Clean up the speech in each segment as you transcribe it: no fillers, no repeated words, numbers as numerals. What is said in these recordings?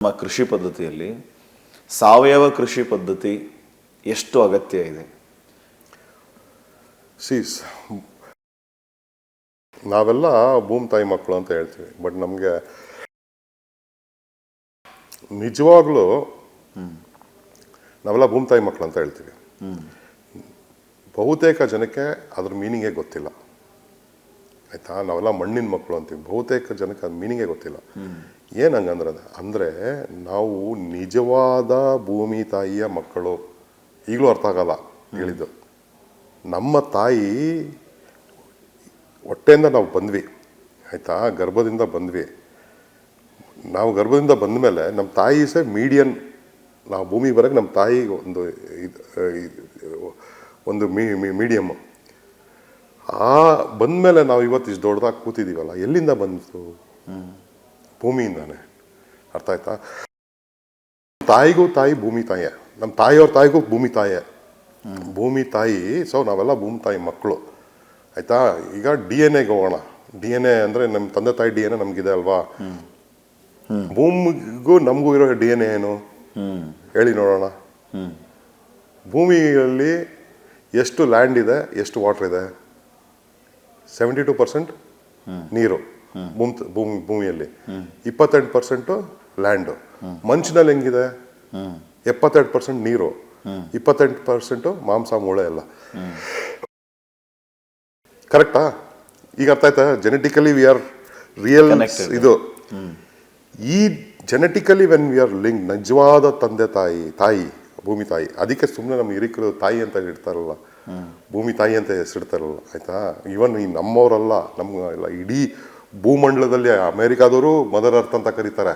ನಮ್ಮ ಕೃಷಿ ಪದ್ಧತಿಯಲ್ಲಿ ಸಾವಯವ ಕೃಷಿ ಪದ್ಧತಿ ಎಷ್ಟು ಅಗತ್ಯ ಇದೆ? ನಾವೆಲ್ಲ ಭೂಮಿ ತಾಯಿ ಮಕ್ಕಳು ಅಂತ ಹೇಳ್ತೀವಿ, ಬಟ್ ನಮಗೆ ನಿಜವಾಗ್ಲೂ ನಾವೆಲ್ಲ ಭೂಮಿ ತಾಯಿ ಮಕ್ಕಳು ಅಂತ ಹೇಳ್ತೀವಿ. ಬಹುತೇಕ ಜನಕ್ಕೆ ಅದ್ರ ಮೀನಿಂಗೇ ಗೊತ್ತಿಲ್ಲ, ಆಯ್ತಾ? ನಾವೆಲ್ಲ ಮಣ್ಣಿನ ಮಕ್ಕಳು ಅಂತೀವಿ, ಬಹುತೇಕ ಜನಕ್ಕೆ ಅದ್ರ ಮೀನಿಂಗೇ ಗೊತ್ತಿಲ್ಲ. ಏನು ಹಂಗಂದ್ರೆ ಅಂದರೆ ನಾವು ನಿಜವಾದ ಭೂಮಿ ತಾಯಿಯ ಮಕ್ಕಳು. ಈಗಲೂ ಅರ್ಥ ಆಗಲ್ಲ ಹೇಳಿದ್ದು. ನಮ್ಮ ತಾಯಿ ಹೊಟ್ಟೆಯಿಂದ ನಾವು ಬಂದ್ವಿ, ಆಯಿತಾ? ಗರ್ಭದಿಂದ ಬಂದ್ವಿ. ನಾವು ಗರ್ಭದಿಂದ ಬಂದ ಮೇಲೆ ನಮ್ಮ ತಾಯಿ ಸಹ ಮೀಡಿಯನ್. ನಾವು ಭೂಮಿಗೆ ಬರೋಕ್ಕೆ ನಮ್ಮ ತಾಯಿ ಒಂದು ಮೀಡಿಯಮ್ಮು. ಬಂದಮೇಲೆ ನಾವು ಇವತ್ತು ಇಷ್ಟು ದೊಡ್ಡದಾಗಿ ಕೂತಿದ್ದೀವಲ್ಲ, ಎಲ್ಲಿಂದ ಬಂತು? ಭೂಮಿಯಿಂದಾನೆ. ಅರ್ಥ ಆಯ್ತಾ? ತಾಯಿಗೂ ತಾಯಿ ಭೂಮಿ ತಾಯಿಯೇ, ನಮ್ಮ ತಾಯಿಯವ್ರ ತಾಯಿಗೂ ಭೂಮಿ ತಾಯಿಯೇ. ಭೂಮಿ ತಾಯಿ. ಸೊ ನಾವೆಲ್ಲ ಭೂಮಿ ತಾಯಿ ಮಕ್ಕಳು, ಆಯಿತಾ? ಈಗ DNA ಹೋಗೋಣ. DNA ಅಂದರೆ ನಮ್ಮ ತಂದೆ ತಾಯಿ DNA ನಮಗಿದೆ ಅಲ್ವಾ? ಭೂಮಿಗೂ ನಮಗೂ ಇರೋ DNA ಏನು ಹೇಳಿ ನೋಡೋಣ. ಭೂಮಿಯಲ್ಲಿ ಎಷ್ಟು ಲ್ಯಾಂಡ್ ಇದೆ, ಎಷ್ಟು ವಾಟರ್ ಇದೆ? 72% ನೀರು ಭೂಮಿಯಲ್ಲಿ, 28% ಲ್ಯಾಂಡು. ಮನುಷ್ಯನಲ್ಲಿ ಹೆಂಗಿದೆ? 72% ನೀರು, 28% ಮಾಂಸ ಮೂಳೆ ಎಲ್ಲ. ಕರೆಕ್ಟಾ? ಈಗ ಅರ್ಥ ಆಯ್ತಾ? Genetically we are real. ಇದು ಈ genetically when we are link, ನಿಜವಾದ ತಂದೆ ತಾಯಿ ಭೂಮಿ ತಾಯಿ. ಅದಕ್ಕೆ ಸುಮ್ಮನೆ ನಮ್ಮ ಹಿರಿಕರು ತಾಯಿ ಅಂತ ಇಡ್ತಾರಲ್ಲ, ಭೂಮಿ ತಾಯಿ ಅಂತ ಹೆಸರಿಡ್ತಾರಲ್ಲ, ಆಯ್ತಾ? ಇವನ್ ಈ ನಮ್ಮವರಲ್ಲ, ನಮ್ಗೆಲ್ಲ ಇಡೀ ಭೂಮಂಡಲದಲ್ಲಿ ಅಮೆರಿಕಾದವರು ಮದರ್ ಅರ್ತ್ ಅಂತ ಕರೀತಾರೆ,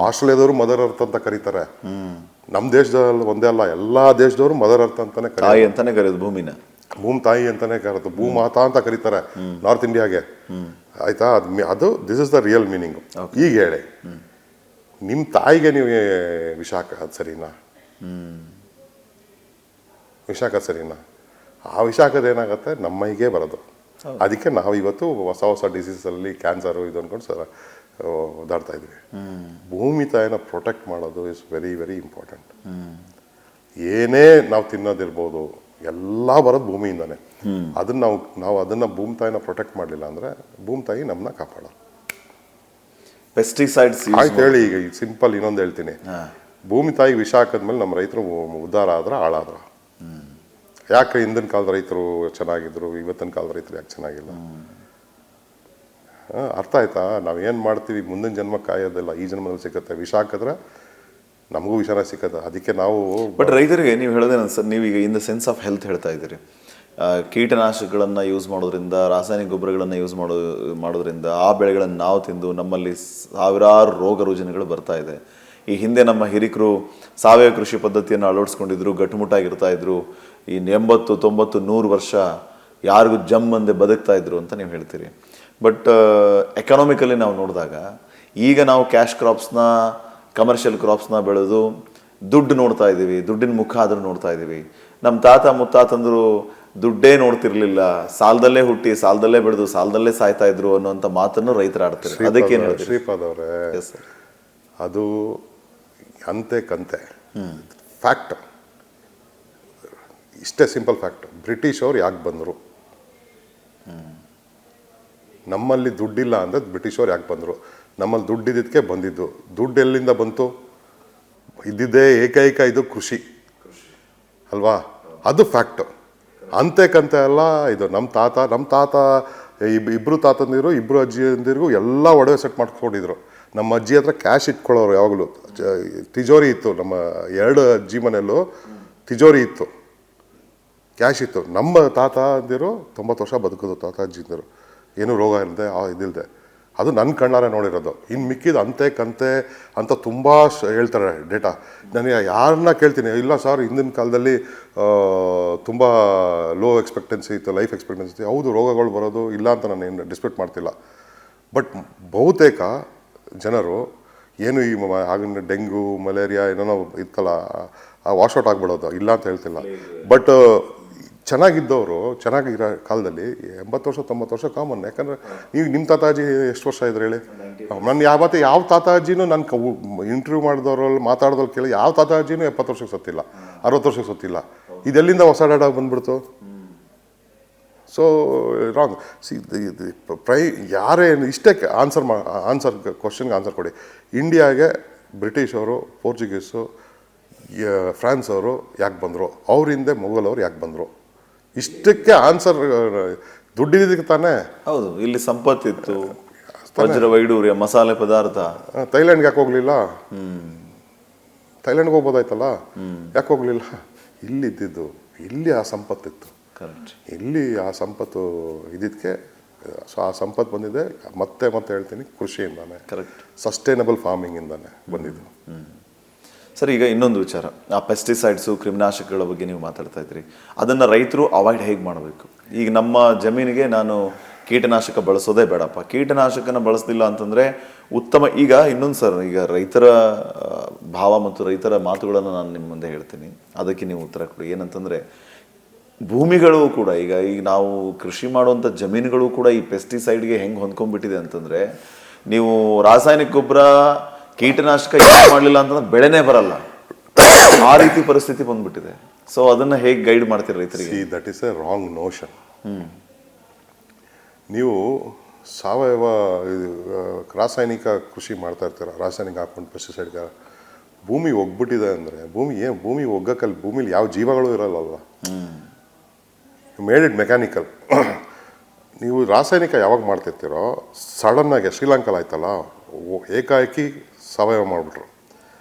ಆಸ್ಟ್ರೇಲಿಯಾದವರು ಮದರ್ ಅರ್ತ್ ಅಂತ ಕರೀತಾರೆ. ನಮ್ಮ ದೇಶದಲ್ಲಿ ಒಂದೇ ಅಲ್ಲ, ಎಲ್ಲಾ ದೇಶದವರು ಮದರ್ ಅರ್ತ್ ಅಂತಾನೆ ಕರೆಯೋದು. ಭೂಮಿನ ಭೂಮಿ ತಾಯಿ ಅಂತಾನೆ ಕರೆದು, ಭೂಮಾತಾ ಅಂತ ಕರೀತಾರೆ ನಾರ್ತ್ ಇಂಡಿಯಾಗೆ, ಆಯ್ತಾ? ಅದು this is the real meaning. ಈಗ ಹೇಳಿ, ನಿಮ್ಮ ತಾಯಿಗೆ ನೀವು ವಿಷ ಹಾಕೋದು ಸರಿನಾ? ವಿಷ ಹಾಕೋದು ಸರಿನಾ? ಆ ವಿಷ ಹಾಕೋದು ಏನಾಗುತ್ತೆ? ನಮ್ಮ ಮೈಗೆ ಬರೋದು. ಅದಕ್ಕೆ ನಾವು ಇವತ್ತು ಹೊಸ ಹೊಸ ಡಿಸೀಸಲ್ಲಿ ಕ್ಯಾನ್ಸರು ಇದು ಅಂದ್ಕೊಂಡು ಓದಾಡ್ತಾ ಇದ್ವಿ. ಭೂಮಿ ತಾಯಿನ ಪ್ರೊಟೆಕ್ಟ್ ಮಾಡೋದು ಇಸ್ ವೆರಿ ವೆರಿ ಇಂಪಾರ್ಟೆಂಟ್. ಏನೇ ನಾವು ತಿನ್ನೋದಿರ್ಬೋದು, ಎಲ್ಲ ಬರೋದು ಭೂಮಿಯಿಂದಾನೆ. ಅದನ್ನ ನಾವು ಅದನ್ನ ಭೂಮಿ ತಾಯಿನ ಪ್ರೊಟೆಕ್ಟ್ ಮಾಡಲಿಲ್ಲ ಅಂದ್ರೆ ಭೂಮಿ ತಾಯಿ ನಮ್ಮನ್ನ ಕಾಪಾಡೋದು. ಪೆಸ್ಟಿಸೈಡ್ಸ್ ಆಯ್ತು ಹೇಳಿ. ಈಗ ಸಿಂಪಲ್ ಇನ್ನೊಂದು ಹೇಳ್ತೀನಿ. ಭೂಮಿ ತಾಯಿ ವಿಷ ಹಾಕಿದ್ಮೇಲೆ ನಮ್ಮ ರೈತರು ಉದ್ಧಾರ ಆದ್ರ ಹಾಳಾದ್ರ? ಯಾಕೆ ಹಿಂದಿನ ಕಾಲದ ರೈತರು ಚೆನ್ನಾಗಿದ್ರು, ಇವತ್ತಿನ ಕಾಲದ ರೈತರು ಯಾಕೆ ಚೆನ್ನಾಗಿಲ್ಲ? ಅರ್ಥ ಆಯ್ತಾ? ನಾವೇನು ಮಾಡ್ತೀವಿ, ಮುಂದಿನ ಜನ್ಮ ಕಾಯೋದಿಲ್ಲ, ಈ ಜನ್ಮದಲ್ಲಿ ಸಿಕ್ಕತ್ತೆ. ವಿಷ ಹಾಕಿದ್ರೆ ನಮಗೂ ವಿಷಾನ ಸಿಕ್ಕತ್ತೆ. ಅದಕ್ಕೆ ನಾವು ಬಟ್ ರೈತರಿಗೆ ನೀವು ಹೇಳೋದೇನ ಸರ್, ನೀವೀಗ in the sense of health ಹೇಳ್ತಾ ಇದ್ದೀರಿ. ಕೀಟನಾಶಕಗಳನ್ನು ಯೂಸ್ ಮಾಡೋದ್ರಿಂದ, ರಾಸಾಯನಿಕ ಗೊಬ್ಬರಗಳನ್ನು ಯೂಸ್ ಮಾಡೋದ್ರಿಂದ ಆ ಬೆಳೆಗಳನ್ನು ನಾವು ತಿಂದು ನಮ್ಮಲ್ಲಿ ಸಾವಿರಾರು ರೋಗ ರುಜಿನಗಳು ಬರ್ತಾ ಇದೆ. ಈ ಹಿಂದೆ ನಮ್ಮ ಹಿರಿಕರು ಸಾವಯವ ಕೃಷಿ ಪದ್ಧತಿಯನ್ನು ಅಳವಡಿಸ್ಕೊಂಡಿದ್ರು, ಗಟ್ಟುಮುಟ್ಟಾಗಿರ್ತಾ ಇದ್ರು. ಈ 80, 90, 100 ವರ್ಷ ಯಾರಿಗೂ ಜಮ್ ಅಂದೆ ಬದುಕ್ತಾ ಇದ್ರು ಅಂತ ನೀವು ಹೇಳ್ತೀರಿ. ಬಟ್ ಎಕನಾಮಿಕಲಿ ನಾವು ನೋಡಿದಾಗ ಈಗ ನಾವು ಕ್ಯಾಶ್ ಕ್ರಾಪ್ಸ್ನ, ಕಮರ್ಷಿಯಲ್ ಕ್ರಾಪ್ಸ್ನ ಬೆಳೆದು ದುಡ್ಡು ನೋಡ್ತಾ ಇದ್ದೀವಿ, ದುಡ್ಡಿನ ಮುಖ ಆದರೂ ನೋಡ್ತಾ ಇದ್ದೀವಿ. ನಮ್ಮ ತಾತ ಮುತ್ತಾತಂದ್ರು ದುಡ್ಡೇ ನೋಡ್ತಿರ್ಲಿಲ್ಲ, ಸಾಲದಲ್ಲೇ ಹುಟ್ಟಿ ಸಾಲದಲ್ಲೇ ಬೆಳೆದು ಸಾಲದಲ್ಲೇ ಸಾಯ್ತಾ ಇದ್ರು ಅನ್ನೋಂಥ ಮಾತನ್ನು ರೈತರು ಆಡ್ತಾರೆ. ಅದಕ್ಕೆ ಶ್ರೀಪಾದ್ ಅವರೇ, ಅದು ಅಂತೆ ಕಂತೆ ಫ್ಯಾಕ್ಟ್. ಇಷ್ಟೇ ಸಿಂಪಲ್ ಫ್ಯಾಕ್ಟ್. ಬ್ರಿಟಿಷ್ ಅವ್ರು ಯಾಕೆ ಬಂದರು? ನಮ್ಮಲ್ಲಿ ದುಡ್ಡಿಲ್ಲ ಅಂದರೆ ಬ್ರಿಟಿಷ್ ಅವ್ರು ಯಾಕೆ ಬಂದರು? ನಮ್ಮಲ್ಲಿ ದುಡ್ಡಿದ್ದಕ್ಕೆ ಬಂದಿದ್ದು. ದುಡ್ಡು ಎಲ್ಲಿಂದ ಬಂತು? ಇದ್ದಿದ್ದೇ ಏಕೈಕ ಇದು ಕೃಷಿ ಅಲ್ವಾ? ಅದು ಫ್ಯಾಕ್ಟ್. ಅಂತೆ ಕಂತೆ ಅಲ್ಲ ಇದು. ನಮ್ಮ ತಾತ ಇಬ್ಬರು ತಾತಂದಿರು, ಇಬ್ಬರು ಅಜ್ಜಿಯಂದಿರಿಗೂ ಎಲ್ಲ ಒಡವೆ ಸೆಟ್ ಮಾಡ್ಕೊಂಡಿದ್ರು. ನಮ್ಮ ಅಜ್ಜಿ ಹತ್ರ ಕ್ಯಾಶ್ ಇಟ್ಕೊಳ್ಳೋರು ಯಾವಾಗಲೂ. ತಿಜೋರಿ ಇತ್ತು, ನಮ್ಮ 2 ಅಜ್ಜಿ ಮನೆಯಲ್ಲೂ ತಿಜೋರಿ ಇತ್ತು, ಕ್ಯಾಶ್ ಇತ್ತು. ನಮ್ಮ ತಾತ ಅಂದಿರು 90 ವರ್ಷ ಬದುಕೋದು, ತಾತ ಅಜ್ಜಿಂದರು, ಏನೂ ರೋಗ ಇಲ್ಲದೆ ಇದಿಲ್ಲದೆ. ಅದು ನನ್ನ ಕಣ್ಣಾರೆ ನೋಡಿರೋದು. ಇನ್ನು ಮಿಕ್ಕಿದ ಅಂತೆ ಕಂತೆ ಅಂತ ತುಂಬ ಹೇಳ್ತಾರೆ ಡೇಟಾ. ನನಗೆ ಯಾರನ್ನ ಕೇಳ್ತೀನಿ, ಇಲ್ಲ ಸರ್ ಹಿಂದಿನ ಕಾಲದಲ್ಲಿ ತುಂಬ ಲೋ ಎಕ್ಸ್ಪೆಕ್ಟೆನ್ಸಿ ಇತ್ತು, ಲೈಫ್ ಎಕ್ಸ್ಪೆಕ್ಟೆನ್ಸಿ ಇತ್ತು. ಹೌದು, ರೋಗಗಳು ಬರೋದು ಇಲ್ಲ ಅಂತ ನಾನು ಏನು ಡಿಸ್ಪ್ಯೂಟ್ ಮಾಡ್ತಿಲ್ಲ. ಬಟ್ ಬಹುತೇಕ ಜನರು ಏನು ಈ ಆಗಿನ ಡೆಂಗು, ಮಲೇರಿಯಾ ಏನೋ ಇತ್ತಲ್ಲ, ವಾಶೌಟ್ ಆಗಿಬಿಡೋದು ಇಲ್ಲ ಅಂತ ಹೇಳ್ತಿಲ್ಲ. ಬಟ್ ಚೆನ್ನಾಗಿರೋ ಕಾಲದಲ್ಲಿ 80 ವರ್ಷ 90 ವರ್ಷ ಕಾಮನ್. ಯಾಕಂದರೆ ನೀವು ನಿಮ್ಮ ತಾತಾಜಿ ಎಷ್ಟು ವರ್ಷ ಇದ್ರು ಹೇಳಿ? ನಾನು ಯಾವ ತಾತಾಜಿನೂ ನಾನು ಇಂಟರ್ವ್ಯೂ ಮಾಡಿದವ್ರಲ್ಲಿ ಮಾತಾಡಿದವ್ರು ಕೇಳಿ ಯಾವ ತಾತಾಜಿನೂ 70 ವರ್ಷಕ್ಕೆ ಸತ್ತಿಲ್ಲ, 60 ವರ್ಷಕ್ಕೆ ಸತ್ತಿಲ್ಲ. ಇದೆಲ್ಲಿಂದ ಹೊಸ ಡಾಟಾ ಬಂದ್ಬಿಡ್ತು? So wrong. ಯಾರೇ ಇಷ್ಟೇ ಆನ್ಸರ್ ಕ್ವಶನ್ಗೆ ಆನ್ಸರ್ ಕೊಡಿ. ಇಂಡಿಯಾಗೆ ಬ್ರಿಟಿಷರು, ಪೋರ್ಚುಗೀಸು, ಫ್ರಾನ್ಸ್ ಅವರು ಯಾಕೆ ಬಂದರು, ಅವ್ರ ಹಿಂದೆ ಮೊಘಲವ್ರು ಯಾಕೆ ಬಂದರು, ಇಷ್ಟಕ್ಕೆ ಆನ್ಸರ್ ದುಡ್ಡಿದ್ದಕ್ಕೆ ತಾನೇ. ಹೌದು, ಇಲ್ಲಿ ಸಂಪತ್ತಿತ್ತು, ವಜ್ರ ವೈಡೂರ್ಯ, ಮಸಾಲೆ ಪದಾರ್ಥ. ಥೈಲ್ಯಾಂಡ್ಗೆ ಯಾಕೆ ಹೋಗ್ಲಿಲ್ಲ? ಥೈಲ್ಯಾಂಡ್ಗೆ ಹೋಗ್ಬೋದಾಯ್ತಲ್ಲ, ಯಾಕೆ ಹೋಗ್ಲಿಲ್ಲ? ಇಲ್ಲಿದ್ದು ಇಲ್ಲಿ ಆ ಸಂಪತ್ತಿತ್ತು, ಇಲ್ಲಿ ಆ ಸಂಪತ್ತು ಇದ್ದಿದ್ದಕ್ಕೆ. ಸೊ ಆ ಸಂಪತ್ತು ಬಂದಿದೆ, ಮತ್ತೆ ಹೇಳ್ತೀನಿ, ಕೃಷಿಯಿಂದಾನೆ, ಕರೆಕ್ಟ್, ಸಸ್ಟೈನಬಲ್ ಫಾರ್ಮಿಂಗಿಂದಾನೆ ಬಂದಿದ್ದು. ಸರ್, ಈಗ ಇನ್ನೊಂದು ವಿಚಾರ, ಆ ಪೆಸ್ಟಿಸೈಡ್ಸು, ಕ್ರಿಮಿನಾಶಕಗಳ ಬಗ್ಗೆ ನೀವು ಮಾತಾಡ್ತಾ ಇದ್ರಿ. ಅದನ್ನು ರೈತರು ಅವಾಯ್ಡ್ ಹೇಗೆ ಮಾಡಬೇಕು? ಈಗ ನಮ್ಮ ಜಮೀನಿಗೆ ನಾನು ಕೀಟನಾಶಕ ಬಳಸೋದೇ ಬೇಡಪ್ಪ, ಕೀಟನಾಶಕನ ಬಳಸಲಿಲ್ಲ ಅಂತಂದರೆ ಉತ್ತಮ. ಈಗ ಇನ್ನೊಂದು ಸರ್, ಈಗ ರೈತರ ಭಾವ ಮತ್ತು ರೈತರ ಮಾತುಗಳನ್ನು ನಾನು ನಿಮ್ಮ ಮುಂದೆ ಹೇಳ್ತೀನಿ, ಅದಕ್ಕೆ ನೀವು ಉತ್ತರ ಕೊಡಿ. ಏನಂತಂದರೆ ಭೂಮಿಗಳು ಕೂಡ ಈಗ ನಾವು ಕೃಷಿ ಮಾಡುವಂಥ ಜಮೀನುಗಳು ಕೂಡ ಈ ಪೆಸ್ಟಿಸೈಡ್ಗೆ ಹೆಂಗೆ ಹೊಂದ್ಕೊಂಡ್ಬಿಟ್ಟಿದೆ ಅಂತಂದರೆ, ನೀವು ರಾಸಾಯನಿಕ ಗೊಬ್ಬರ, ಕೀಟನಾಶಕ ಯೂಸ್ ಮಾಡಲಿಲ್ಲ ಅಂತಂದ್ರೆ ಬೆಳೆನೇ ಬರಲ್ಲ, ಆ ರೀತಿ ಪರಿಸ್ಥಿತಿ ಬಂದ್ಬಿಟ್ಟಿದೆ. ಸೊ ಅದನ್ನ ಹೇಗೆ ಗೈಡ್ ಮಾಡ್ತೀರಿ ರೈತರಿಗೆ? That is A wrong notion. ನೀವು ಸಾವಯವ ರಾಸಾಯನಿಕ ಕೃಷಿ ಮಾಡ್ತಾ ಇರ್ತೀರ, ರಾಸಾಯನಿಕ ಹಾಕೊಂಡು ಪೆಸ್ಟಿಸೈಡ್, ಭೂಮಿ ಒಗ್ಬಿಟ್ಟಿದೆ ಅಂದರೆ ಭೂಮಿ ಒಗ್ಗಕ್ಕಲ್ಲಿ ಭೂಮಿಲಿ ಯಾವ ಜೀವಗಳು ಇರಲ್ಲಲ್ಲ. Made it mechanical. ನೀವು ರಾಸಾಯನಿಕ ಯಾವಾಗ ಮಾಡ್ತಿರ್ತೀರೋ, ಸಡನ್ನಾಗಿ ಶ್ರೀಲಂಕಾಲ್ ಆಯ್ತಲ್ಲ, ಏಕಾಏಕಿ ಸಾವಯವ ಮಾಡಿಬಿಟ್ರು.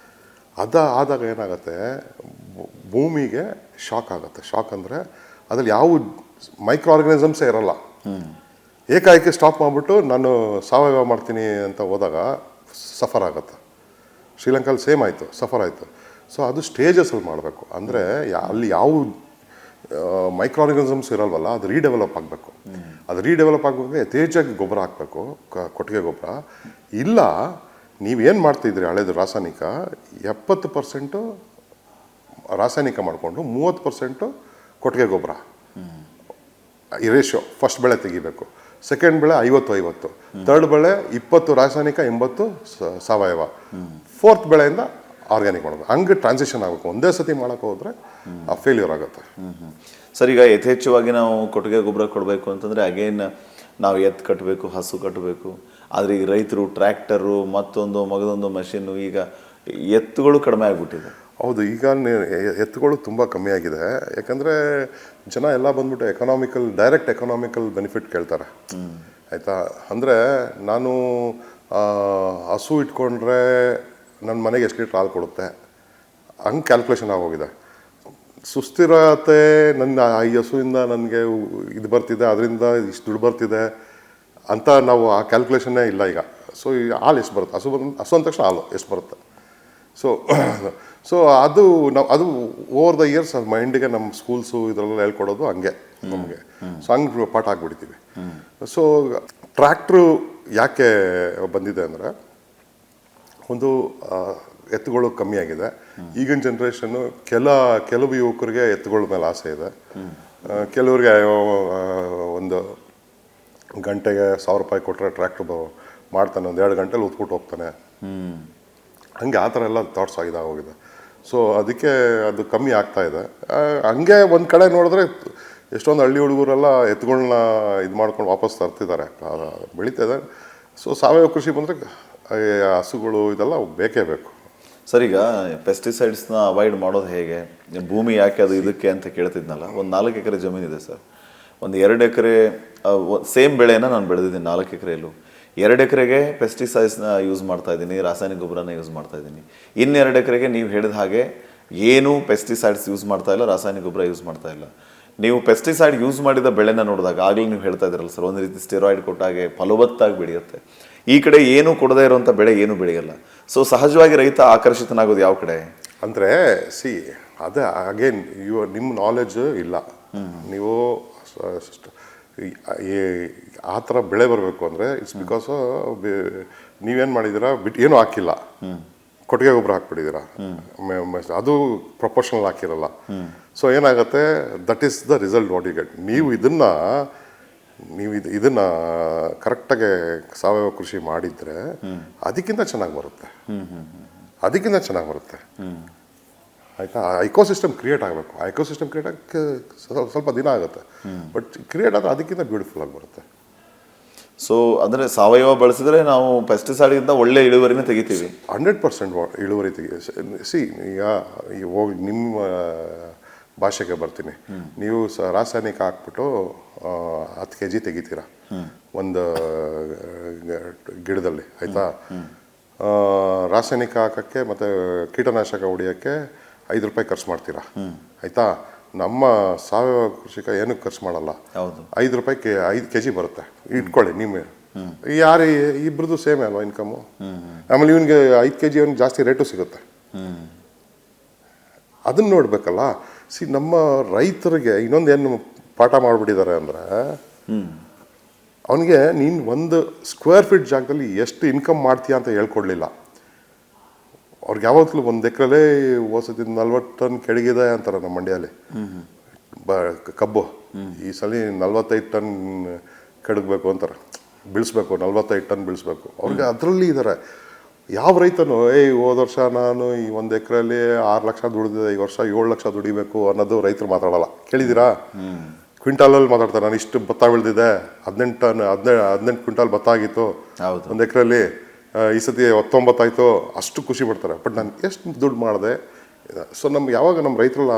ಆದಾಗ ಏನಾಗುತ್ತೆ, ಭೂಮಿಗೆ ಶಾಕ್ ಆಗುತ್ತೆ. ಶಾಕ್ ಅಂದರೆ ಅದ್ರಲ್ಲಿ ಯಾವ ಮೈಕ್ರೋ ಆರ್ಗನಿಸಮ್ಸೇ ಇರಲ್ಲ. ಏಕಾಏಕಿ ಸ್ಟಾಪ್ ಮಾಡಿಬಿಟ್ಟು ನಾನು ಸಾವಯವ ಮಾಡ್ತೀನಿ ಅಂತ ಹೋದಾಗ ಸಫರ್ ಆಗುತ್ತೆ. ಶ್ರೀಲಂಕಾಲ್ ಸೇಮ್ ಆಯಿತು, ಸಫರ್ ಆಯಿತು. ಸೊ ಅದು ಸ್ಟೇಜಸಲ್ಲಿ ಮಾಡಬೇಕು. ಅಂದರೆ ಅಲ್ಲಿ ಯಾವ ಮೈಕ್ರೋ ಆರ್ಗನಿಸಮ್ಸ್ ಇರಲ್ವಲ್ಲ, ಅದು ರೀಡೆವಲಪ್ ಆಗಬೇಕು. ಅದು ರೀಡೆವಲಪ್ ಆಗಬೇಕು, ಯಥೇಚ್ಛಾಗಿ ಗೊಬ್ಬರ ಹಾಕಬೇಕು, ಕೊಟ್ಟಿಗೆ ಗೊಬ್ಬರ. ಇಲ್ಲ ನೀವೇನು ಮಾಡ್ತಿದ್ರಿ, ಹಳೇದು ರಾಸಾಯನಿಕ 70% ರಾಸಾಯನಿಕ ಮಾಡಿಕೊಂಡು 30% ಕೊಟ್ಟಿಗೆ ಗೊಬ್ಬರ, ಈ ರೇಷಿಯೋ. ಫಸ್ಟ್ ಬೆಳೆ ತೆಗಿಬೇಕು, ಸೆಕೆಂಡ್ ಬೆಳೆ 50-50, ಥರ್ಡ್ ಬೆಳೆ 20 ರಾಸಾಯನಿಕ 80 ಸಾವಯವ, ಫೋರ್ತ್ ಬೆಳೆಯಿಂದ ಆರ್ಗ್ಯಾನಿಕ್ ಮಾಡೋದು. ಹಂಗೆ ಟ್ರಾನ್ಸಿಷನ್ ಆಗಬೇಕು. ಒಂದೇ ಸತಿ ಮಾಡೋಕೆ ಹೋದರೆ ಆ ಫೇಲ್ಯೂರ್ ಆಗುತ್ತೆ. ಸರ್, ಈಗ ಯಥೇಚ್ಛವಾಗಿ ನಾವು ಕೊಟ್ಟಿಗೆ ಗೊಬ್ಬರ ಕೊಡಬೇಕು ಅಂತಂದರೆ ಅಗೇನ್ ನಾವು ಎತ್ತು ಕಟ್ಟಬೇಕು, ಹಸು ಕಟ್ಟಬೇಕು. ಆದರೆ ಈಗ ರೈತರು ಟ್ರ್ಯಾಕ್ಟರು, ಮತ್ತೊಂದು ಮಗದೊಂದು ಮಷೀನು, ಈಗ ಎತ್ತುಗಳು ಕಡಿಮೆ ಆಗಿಬಿಟ್ಟಿದೆ. ಹೌದು, ಈಗ ಎತ್ತುಗಳು ತುಂಬ ಕಮ್ಮಿ ಆಗಿದೆ. ಯಾಕಂದರೆ ಜನ ಎಲ್ಲ ಬಂದ್ಬಿಟ್ಟು ಡೈರೆಕ್ಟ್ ಎಕನಾಮಿಕಲ್ ಬೆನಿಫಿಟ್ ಕೇಳ್ತಾರೆ. ಆಯಿತಾ? ಅಂದರೆ ನಾನು ಹಸು ಇಟ್ಕೊಂಡ್ರೆ ನನ್ನ ಮನೆಗೆ ಎಷ್ಟು ಲೀಟ್ರ್ ಹಾಲು ಕೊಡುತ್ತೆ, ಹಂಗೆ ಕ್ಯಾಲ್ಕುಲೇಷನ್ ಆಗೋಗಿದೆ. ಸುಸ್ಥಿರತೆ, ನನ್ನ ಈ ಹಸುವಿಂದ ನನಗೆ ಇದು ಬರ್ತಿದೆ, ಅದರಿಂದ ಇಷ್ಟು ದುಡ್ಡು ಬರ್ತಿದೆ ಅಂತ ನಾವು ಆ ಕ್ಯಾಲ್ಕುಲೇಷನ್ನೇ ಇಲ್ಲ ಈಗ. ಸೊ ಈ ಹಾಲು ಎಷ್ಟು ಬರುತ್ತೆ, ಹಸು ಅಂದ ತಕ್ಷಣ ಹಾಲು ಎಷ್ಟು ಬರುತ್ತೆ. ಸೊ ಅದು ಓವರ್ ದ ಇಯರ್ಸ್ ಮೈಂಡಿಗೆ ನಮ್ಮ ಸ್ಕೂಲ್ಸು ಇದರಲ್ಲೆಲ್ಲ ಹೇಳ್ಕೊಡೋದು ಹಂಗೆ ನಮಗೆ. ಸೊ ಹಂಗೆ ಪಾಠ ಆಗಿಬಿಡ್ತೀವಿ. ಸೊ ಟ್ರ್ಯಾಕ್ಟ್ರು ಯಾಕೆ ಬಂದಿದೆ ಅಂದರೆ, ಒಂದು ಎತ್ತುಗಳು ಕಮ್ಮಿ ಆಗಿದೆ. ಈಗಿನ ಜನ್ರೇಷನ್ನು ಕೆಲವು ಯುವಕರಿಗೆ ಎತ್ತುಗಳ ಮೇಲೆ ಆಸೆ ಇದೆ. ಕೆಲವ್ರಿಗೆ ಒಂದು ಗಂಟೆಗೆ 1000 ರೂಪಾಯಿ ಕೊಟ್ಟರೆ ಟ್ರ್ಯಾಕ್ಟರ್ ಮಾಡ್ತಾನೆ, ಒಂದು 2 ಗಂಟೆಲಿ ಉತ್ಬಿಟ್ಟು ಹೋಗ್ತಾನೆ. ಹಂಗೆ ಆ ಥರ ಎಲ್ಲ ಥಾಟ್ಸ್ ಹೋಗಿದೆ. ಸೊ ಅದಕ್ಕೆ ಅದು ಕಮ್ಮಿ ಆಗ್ತಾ ಇದೆ. ಹಂಗೆ ಒಂದು ಕಡೆ ನೋಡಿದ್ರೆ ಎಷ್ಟೊಂದು ಹಳ್ಳಿ ಹುಡುಗರೆಲ್ಲ ಎತ್ತುಗಳನ್ನ ಇದು ಮಾಡ್ಕೊಂಡು ವಾಪಸ್ ತರ್ತಿದ್ದಾರೆ, ಬೆಳೀತಿದೆ. ಸೊ ಸಾವಯವ ಕೃಷಿ ಬಂದರೆ ಹಸುಗಳು ಇದೆಲ್ಲ ಬೇಕೇ ಬೇಕು. ಸರ್, ಈಗ ಪೆಸ್ಟಿಸೈಡ್ಸ್ನ ಅವಾಯ್ಡ್ ಮಾಡೋದು ಹೇಗೆ? ಭೂಮಿ ಯಾಕೆ ಅದು ಇದಕ್ಕೆ ಅಂತ ಕೇಳ್ತಿದ್ನಲ್ಲ, ಒಂದು 4 ಎಕರೆ ಜಮೀನಿದೆ ಸರ್. ಒಂದು 2 ಎಕರೆ ಸೇಮ್ ಬೆಳೆನ ನಾನು ಬೆಳೆದಿದ್ದೀನಿ 4 ಎಕರೆಯಲ್ಲೂ. 2 ಎಕರೆಗೆ ಪೆಸ್ಟಿಸೈಡ್ಸ್ನ ಯೂಸ್ ಮಾಡ್ತಾ ಇದ್ದೀನಿ, ರಾಸಾಯನಿಕ ಗೊಬ್ಬರನ ಯೂಸ್ ಮಾಡ್ತಾ ಇದ್ದೀನಿ. 2 ಎಕರೆಗೆ ನೀವು ಹೇಳಿದ ಹಾಗೆ ಏನು ಪೆಸ್ಟಿಸೈಡ್ಸ್ ಯೂಸ್ ಮಾಡ್ತಾ ಇಲ್ಲ, ರಾಸಾಯನಿಕ ಗೊಬ್ಬರ ಯೂಸ್ ಮಾಡ್ತಾ ಇಲ್ಲ. ನೀವು ಪೆಸ್ಟಿಸೈಡ್ ಯೂಸ್ ಮಾಡಿದ ಬೆಳೆನ ನೋಡಿದಾಗ ಆಗಲೇ ನೀವು ಹೇಳ್ತಾ ಇದ್ದೀರಲ್ಲ ಸರ್, ಒಂದು ರೀತಿ ಸ್ಟೆರಾಯ್ಡ್ ಕೊಟ್ಟಾಗೆ ಫಲವತ್ತಾಗಿ ಬೆಳೆಯುತ್ತೆ. ಈ ಕಡೆ ಏನು ಕೊಡದೇ ಇರುವಂಥ ಬೆಳೆ ಏನು ಬೆಳೆಯಲ್ಲ. ಸೊ ಸಹಜವಾಗಿ ರೈತ ಆಕರ್ಷಿತನಾಗೋದು ಯಾವ ಕಡೆ ಅಂದರೆ, ಅದೇ ಅಗೇನ್ ನಿಮ್ಮ ನಾಲೆಜ್ ಇಲ್ಲ. ನೀವು ಆ ಥರ ಬೆಳೆ ಬರಬೇಕು ಅಂದರೆ ಇಟ್ಸ್ ಬಿಕಾಸ್ ನೀವೇನು ಮಾಡಿದ್ದೀರಾ, ಏನೂ ಹಾಕಿಲ್ಲ, ಕೊಟ್ಟಿಗೆ ಗೊಬ್ಬರ ಹಾಕ್ಬಿಟ್ಟಿದ್ದೀರಾ, ಅದು ಪ್ರಪೋರ್ಷನಲ್ ಹಾಕಿರಲ್ಲ. ಸೊ ಏನಾಗುತ್ತೆ, that is the result what you get. ನೀವು ಇದನ್ನ ಕರೆಕ್ಟಾಗಿ ಸಾವಯವ ಕೃಷಿ ಮಾಡಿದ್ರೆ ಅದಕ್ಕಿಂತ ಚೆನ್ನಾಗಿ ಬರುತ್ತೆ, ಅದಕ್ಕಿಂತ ಚೆನ್ನಾಗಿ ಬರುತ್ತೆ. ಆಯಿತಾ? ಇಕೋಸಿಸ್ಟಮ್ ಕ್ರಿಯೇಟ್ ಆಗಬೇಕು. ಆ ಇಕೋಸಿಸ್ಟಮ್ ಕ್ರಿಯೇಟ್ ಆಗಕ್ಕೆ ಸ್ವಲ್ಪ ದಿನ ಆಗುತ್ತೆ, ಬಟ್ ಕ್ರಿಯೇಟ್ ಆದರೆ ಅದಕ್ಕಿಂತ ಬ್ಯೂಟಿಫುಲ್ ಆಗಿ ಬರುತ್ತೆ. ಸೊ ಅಂದರೆ ಸಾವಯವ ಬಳಸಿದ್ರೆ ನಾವು ಪೆಸ್ಟಿಸೈಡ್ಗಿಂತ ಒಳ್ಳೆ ಇಳುವರಿನ ತೆಗಿತೀವಿ. 100% ಇಳುವರಿ ಸಿ. ಈಗ ಹೋಗಿ ನಿಮ್ಮ ಭಾಷೆಗೆ ಬರ್ತೀನಿ. ನೀವು ರಾಸಾಯನಿಕ ಹಾಕ್ಬಿಟ್ಟು 10 kg ತೆಗಿತೀರಾ ಒಂದು ಗಿಡದಲ್ಲಿ, ಆಯಿತಾ? ರಾಸಾಯನಿಕ ಹಾಕೋಕ್ಕೆ ಮತ್ತು ಕೀಟನಾಶಕ ಹೊಡಿಯೋಕ್ಕೆ 5 ರೂಪಾಯಿ ಖರ್ಚು ಮಾಡ್ತೀರಾ, ಆಯಿತಾ? ನಮ್ಮ ಸಾವಯವ ಕೃಷಿಕ ಏನಕ್ಕೆ ಖರ್ಚು ಮಾಡಲ್ಲ, 5 ರೂಪಾಯಿಗೆ 5 kg ಬರುತ್ತೆ ಇಟ್ಕೊಳ್ಳಿ. ನೀವು ಯಾರು ಇಬ್ರದ್ದು ಸೇಮೇ ಅಲ್ವಾ ಇನ್ಕಮು? ಆಮೇಲೆ ಇವನಿಗೆ 5 kg ಅವನಿಗೆ ಜಾಸ್ತಿ ರೇಟು ಸಿಗುತ್ತೆ. ಅದನ್ನ ನೋಡ್ಬೇಕಲ್ಲ. ಸಿ, ನಮ್ಮ ರೈತರಿಗೆ ಇನ್ನೊಂದು ಏನು ಪಾಠ ಮಾಡಿಬಿಟ್ಟಿದ್ದಾರೆ ಅಂದರೆ, ಅವನಿಗೆ ನೀನು 1 ಸ್ಕ್ವೇರ್ ಫೀಟ್ ಜಾಗದಲ್ಲಿ ಎಷ್ಟು ಇನ್ಕಮ್ ಮಾಡ್ತೀಯ ಅಂತ ಹೇಳ್ಕೊಡ್ಲಿಲ್ಲ. ಅವ್ರಿಗೆ ಯಾವತ್ತೂ 1 ಎಕರೆಲೇ ಓಸತಿ 40 ಟನ್ ಕೆಳಗಿದೆ ಅಂತಾರೆ ನಮ್ಮ ಮಂಡ್ಯಲ್ಲಿ ಕಬ್ಬು. ಈ ಸಲ 45 ಟನ್ ಕೆಡಗಬೇಕು ಅಂತಾರೆ, ಬೀಳಿಸ್ಬೇಕು, 45 ಟನ್ ಬೀಳಿಸ್ಬೇಕು. ಅವ್ರಿಗೆ ಅದರಲ್ಲಿ ಇದ್ದಾರೆ. ಯಾವ ರೈತನು ಹೋದ ವರ್ಷ ನಾನು ಈ 1 ಎಕರೆಯಲ್ಲಿ 6 ಲಕ್ಷ ದುಡಿದಿದೆ, ಈ ವರ್ಷ 7 ಲಕ್ಷ ದುಡಿಬೇಕು ಅನ್ನೋದು ರೈತರು ಮಾತಾಡಲ್ಲ. ಕೇಳಿದ್ದೀರಾ? ಕ್ವಿಂಟಾಲಲ್ಲಿ ಮಾತಾಡ್ತಾರೆ. ನಾನು ಇಷ್ಟು ಭತ್ತ ಬೆಳೆದಿದೆ, 18 ಕ್ವಿಂಟಾಲ್ ಭತ್ತ ಆಗಿತ್ತು 1 ಎಕರೆಯಲ್ಲಿ, ಈ ಸತಿ 19 ಆಯಿತು, ಅಷ್ಟು ಖುಷಿ ಪಡ್ತಾರೆ. ಬಟ್ ನಾನು ಎಷ್ಟು ದುಡ್ಡು ಮಾಡಿದೆ. ಸೊ ನಮ್ಗೆ ಯಾವಾಗ ನಮ್ಮ ರೈತರಲ್ಲ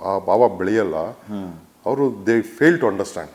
ಆ ಭಾವ ಬೆಳೆಯಲ್ಲ, ಅವರು ದೇ ಫೇಲ್ ಟು ಅಂಡರ್ಸ್ಟ್ಯಾಂಡ್.